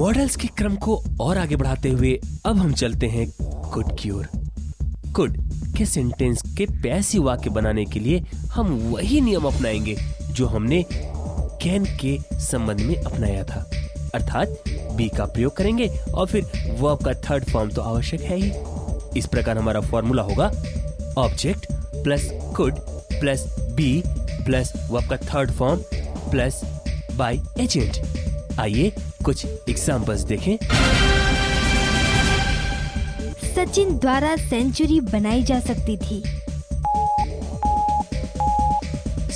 Models के क्रम को और आगे बढ़ाते हुए अब हम चलते हैं कुड की ओर। कुड के सेंटेंस के पैसिव वाक्य बनाने के लिए हम वही नियम अपनाएंगे जो हमने कैन के संबंध में अपनाया था, अर्थात बी का प्रयोग करेंगे और फिर वर्ब का थर्ड फॉर्म तो आवश्यक है ही। इस प्रकार हमारा फॉर्मूला होगा object plus could plus be plus verb का third form plus by agent. आइए कुछ एग्जांपल्स देखें। सचिन द्वारा सेंचुरी बनाई जा सकती थी।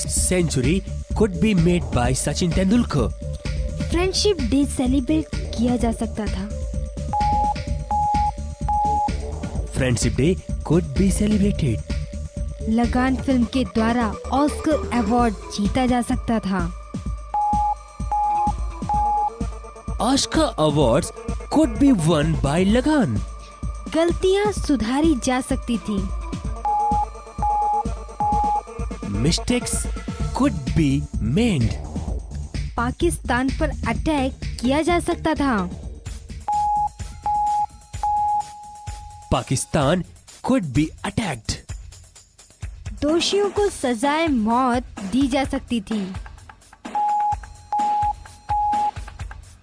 Century could be made by Sachin Tendulkar. Friendship day celebrate किया जा सकता था। Friendship day could be celebrated। Lagaan film के द्वारा ऑस्कर अवार्ड जीता जा सकता था। Oscar awards could be won by लगान। गलतियां सुधारी जा सकती थी। Mistakes could be made। Pakistan पर अटैक किया जा सकता था। Pakistan could be attacked। दोषियों को सजाए मौत दी जा सकती थी।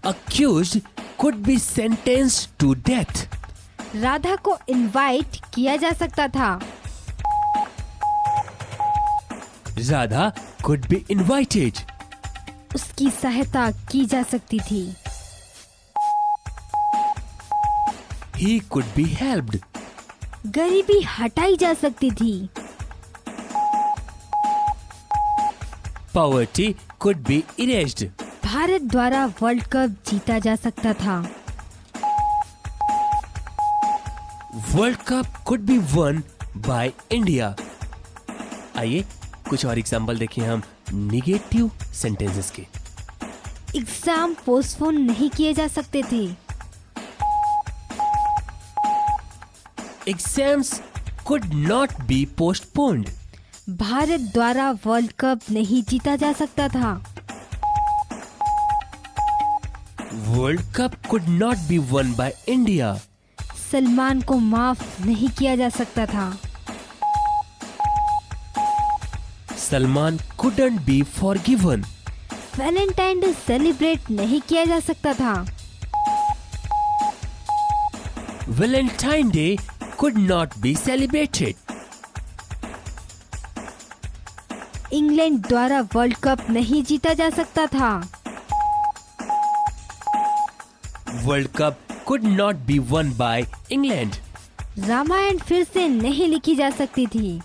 Accused could be sentenced to death। Radha को इनवाइट किया जा सकता था। Radha could be invited। उसकी सहायता की जा सकती थी। He could be helped। गरीबी हटाई जा सकती थी। Poverty could be erased। Bharat द्वारा वर्ल्ड कप जीता जा सकता था। World cup could be won by India। आइए कुछ और एग्जाम्पल देखें हम निगेटिव सेंटेंसेस के। एग्जाम पोस्टपोन नहीं किए जा सकते थे। Exams could not be postponed। Bharat द्वारा वर्ल्ड कप नहीं जीता जा सकता था। World cup could not be won by India। Salman को माफ नहीं किया जा सकता था। Salman couldn't be forgiven। Valentine day celebrate नहीं किया जा सकता था। Valentine day could not be celebrated। England द्वारा वर्ल्ड कप नहीं जीता जा सकता था। World cup could not be won by England। Ramayan फिर से नहीं लिखी जा सकती थी।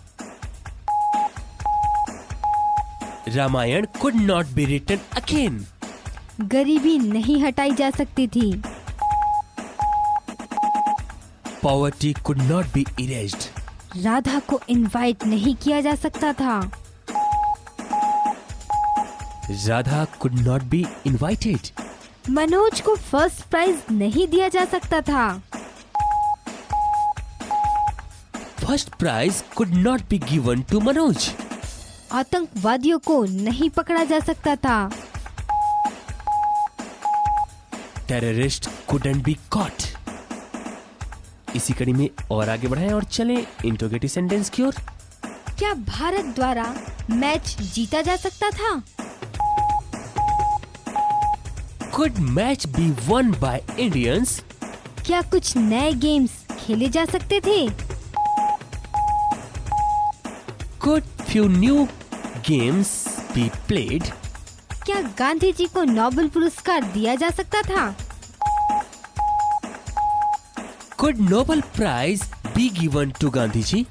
Ramayan could not be written again। गरीबी नहीं हटाई जा सकती थी। Poverty could not be erased। Radha को इनवाइट नहीं किया जा सकता था। Radha could not be invited। Manoj को फर्स्ट प्राइज नहीं दिया जा सकता था। First prize could not be given to Manoj. आतंकवादियों को नहीं पकड़ा जा सकता था। Terrorist couldn't be caught। इसी कड़ी में और आगे बढ़ाएं और चलें इंट्रोगेटिव सेंटेंस की ओर। क्या भारत द्वारा मैच जीता जा सकता था? Could match be won by Indians? क्या कुछ नए गेम्स खेले जा सकते थे? Could few new games be played? क्या गांधी जी को नोबेल पुरस्कार दिया जा सकता था? Could Nobel Prize be given to Gandhi ji?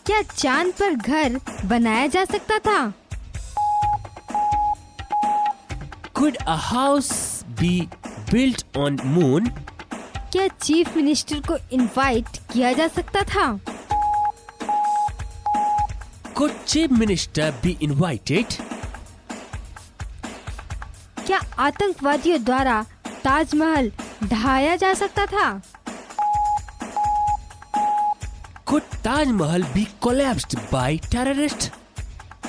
क्या चांद पर घर बनाया जा सकता था? Could a house be built on moon? क्या चीफ मिनिस्टर को इनवाइट किया जा सकता था? Could chief minister be invited? क्या आतंकवादियों द्वारा ताजमहल ढहाया जा सकता था? Could Taj Mahal be collapsed by terrorists?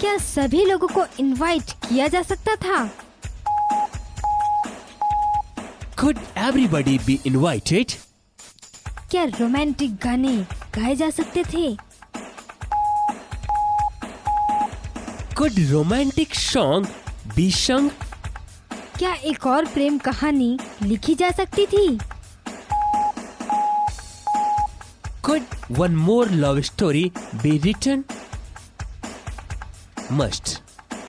क्या सभी लोगों को इनवाइट किया जा सकता था? Could everybody be invited? क्या रोमांटिक गाने गाए जा सकते थे? Could romantic song be sung? क्या एक और प्रेम कहानी लिखी जा सकती थी? Could one more love story be written? Must.